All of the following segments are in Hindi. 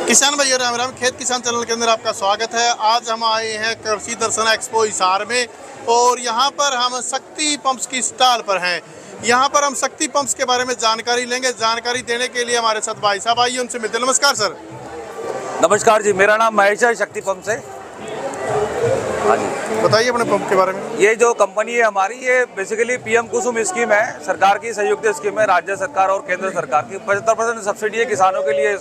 किसान भाइयों राम राम। खेत किसान चैनल के अंदर आपका स्वागत है। आज हम आए हैं कृषि दर्शन एक्सपो हिसार में और यहाँ पर हम शक्ति पंप्स की स्टॉल पर हैं। यहाँ पर हम शक्ति पंप्स के बारे में जानकारी लेंगे। जानकारी देने के लिए हमारे साथ भाई साहब आइए, उनसे मिलते हैं। नमस्कार सर। नमस्कार जी, मेरा नाम महेश है, शक्ति पंप से। हाँ जी, बताइए अपने पंप के बारे में। ये जो कंपनी है हमारी, ये बेसिकली पीएम कुसुम स्कीम है, सरकार की संयुक्त स्कीम है, राज्य सरकार और केंद्र सरकार की। 75% सब्सिडी है किसानों के लिए।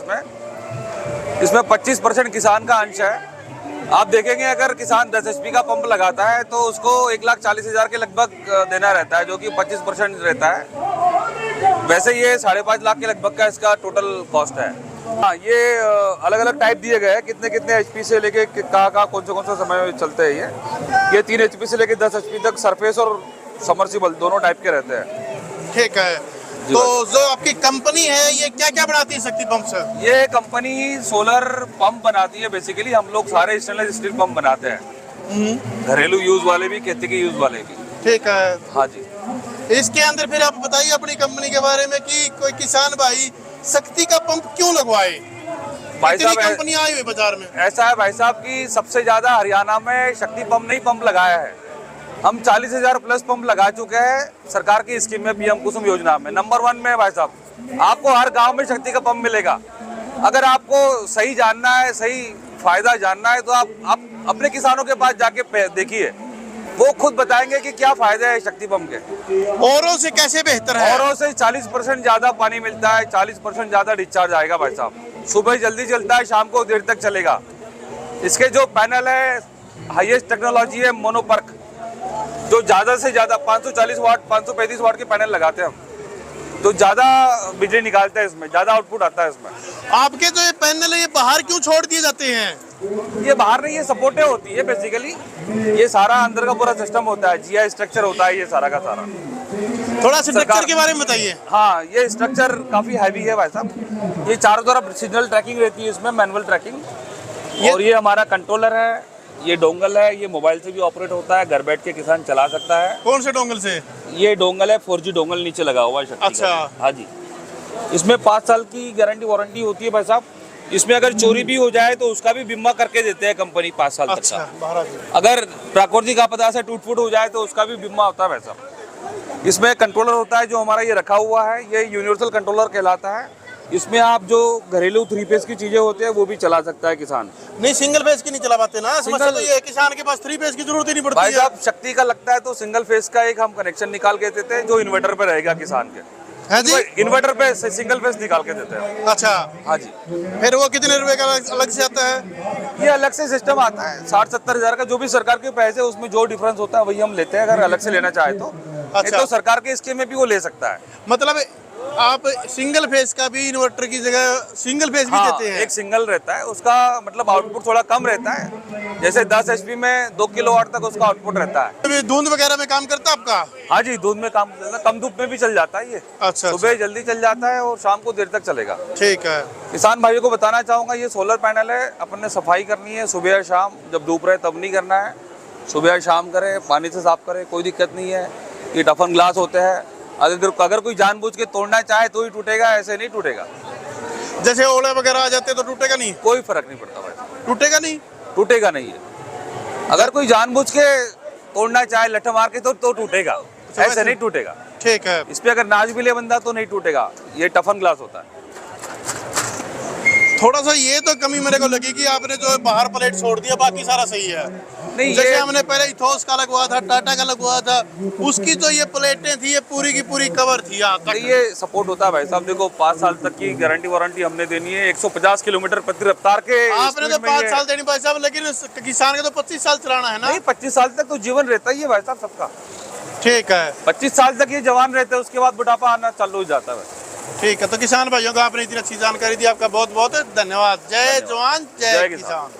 इसमें 25% किसान का अंश है। आप देखेंगे अगर किसान 10 HP का पंप लगाता है तो उसको 1,40,000 के लगभग देना रहता है, जो कि 25% रहता है। वैसे ये 5.5 लाख के लगभग का इसका टोटल कॉस्ट है। हाँ, ये अलग अलग टाइप दिए गए हैं, कितने HP से लेके कहाँ कौन सा समय में चलते हैं। ये 3 HP से लेके 10 HP तक सरफेस और समर्सिबल दोनों टाइप के रहते हैं। ठीक है, तो जो आपकी कंपनी है ये क्या क्या बनाती है शक्ति पंप से? ये कंपनी सोलर पंप बनाती है। बेसिकली हम लोग सारे स्टेनलेस स्टील पंप बनाते हैं, घरेलू यूज वाले भी, खेती के यूज वाले भी। ठीक है। हाँ जी। इसके अंदर फिर आप बताइए अपनी कंपनी के बारे में कि कोई किसान भाई शक्ति का पंप क्यों लगवाए? भाई साहब, कंपनी आई हुई बाजार में। ऐसा है भाई साहब कि सबसे ज्यादा हरियाणा में शक्ति पंप नहीं पंप लगाया है। हम 40,000 प्लस पंप लगा चुके हैं सरकार की स्कीम में, पीएम कुसुम योजना में। नंबर 1 में भाई साहब, आपको हर गांव में शक्ति का पंप मिलेगा। अगर आपको सही जानना है, सही फायदा जानना है, तो आप अपने किसानों के पास जाके देखिए, वो खुद बताएंगे कि क्या फायदे है शक्ति पंप के। औरों से कैसे बेहतर है? औरों से 40% ज्यादा पानी मिलता है, 40% ज्यादा डिस्चार्ज आएगा भाई साहब। सुबह जल्दी चलता है, शाम को देर तक चलेगा। इसके जो पैनल है, हाईएस्ट टेक्नोलॉजी है मोनोपर्क, जो ज्यादा से ज्यादा 540 वाट 535 वाट के पैनल लगाते हैं हम, तो ज्यादा बिजली निकालते हैं इसमें, ज्यादा आउटपुट आता है इसमें। आपके जो ये पैनल है ये बाहर क्यों छोड़ दिए जाते हैं? ये बाहर नहीं, ये सपोर्टें होती है बेसिकली। ये सारा अंदर का पूरा सिस्टम होता है, जीआई स्ट्रक्चर होता है ये सारा का सारा। थोड़ा स्ट्रक्चर के बारे में बताइए। हाँ, ये स्ट्रक्चर काफी हैवी है भाई साहब। ये चारों तरफ सिग्नल ट्रैकिंग रहती है इसमें, मैनुअल ट्रैकिंग। और ये हमारा कंट्रोलर है, ये डोंगल है, ये मोबाइल से भी ऑपरेट होता है, घर बैठ के किसान चला सकता है। कौन से डोंगल से? ये डोंगल है, 4G डोंगल नीचे लगा हुआ है शक्ति। अच्छा। हाँ जी। इसमें 5 साल की गारंटी वारंटी होती है भाई साहब। इसमें अगर चोरी भी हो जाए तो उसका भी बीमा करके देते हैं कंपनी 5 साल तक का। अगर प्राकृतिक आपदा से टूट फूट हो जाए तो उसका भी बीमा होता है भाई साहब। इसमें कंट्रोलर होता है जो हमारा ये रखा हुआ है, ये यूनिवर्सल कंट्रोलर कहलाता है। इसमें आप जो घरेलू 3 फेज की चीजें होती है वो भी चला सकता है किसान। नहीं, सिंगल फेज की नहीं चला पाते ना। समस्या तो ये है, किसान के पास 3 फेज की जरूरत ही नहीं पड़ती भाई है। साहब, शक्ति का लगता है तो सिंगल फेज का एक हम कनेक्शन निकाल के देते हैं, जो इन्वर्टर पे रहेगा किसान के। है जी? इन्वर्टर पे सिंगल फेज निकाल के देते हैं। अच्छा। हाँ जी। फिर वो कितने रुपए का अलग से आता है? ये अलग से सिस्टम आता है, 60-70 हजार का। जो भी सरकार के पैसे उसमें जो डिफरेंस होता है वही हम लेते हैं, अगर अलग से लेना चाहे तो। अच्छा। तो सरकार के स्कीम में भी वो ले सकता है। मतलब आप सिंगल फेज का भी इन्वर्टर की जगह सिंगल फेज भी देते हैं? एक सिंगल रहता है, उसका मतलब आउटपुट थोड़ा कम रहता है। जैसे 10 HP में 2 किलोवाट तक उसका आउटपुट रहता है। दूध वगैरह में काम करता है आपका? हाँ जी, दूध में काम करता है, कम धूप में भी चल जाता है ये। अच्छा। सुबह जल्दी चल जाता है और शाम को देर तक चलेगा। ठीक है। किसान भाइयों को बताना चाहूंगा, ये सोलर पैनल है, अपन ने सफाई करनी है सुबह या शाम, जब धूप रहे तब नहीं करना है। सुबह या शाम करें, पानी से साफ करें, कोई दिक्कत नहीं है। ये टफन ग्लास होते हैं, अगर कोई जानबूझ के तोड़ना चाहे तो ही टूटेगा, ऐसे नहीं टूटेगा। जैसे ओले वगैरह आ जाते तो टूटेगा नहीं? कोई फर्क नहीं पड़ता भाई। टूटेगा नहीं? टूटेगा नहीं है। अगर कोई जानबूझ के तोड़ना चाहे लठ मार के तो टूटेगा, ऐसे नहीं टूटेगा। ठीक है। इस पे अगर नाच भी ले बंदा तो नहीं टूटेगा। ये टफन ग्लास होता है। थोड़ा सा ये तो कमी मेरे को लगी कि आपने जो बाहर प्लेट छोड़ दिया, बाकी सारा सही है। नहीं, जैसे ये हमने पहले इथोस का लगवाया था, टाटा का लगवाया था, उसकी तो ये प्लेटें थी, ये पूरी की पूरी कवर थी यहाँ तक। ये सपोर्ट होता है भाई साहब। देखो, 5 साल तक की गारंटी वारंटी हमने देनी है, 150 किलोमीटर प्रति रफ्तार के। आपने तो 5 साल देनी भाई साहब, लेकिन किसान के तो 25 साल चलाना है ना? नहीं, 25 साल तक तो जीवन रहता ही है भाई साहब सबका। ठीक है। 25 साल तक ये जवान रहते हैं, उसके बाद बुढ़ापा आना चालू हो जाता है। ठीक है, तो किसान भाइयों को आपने इतनी अच्छी जानकारी दी, आपका बहुत बहुत धन्यवाद। जय जवान जय किसान।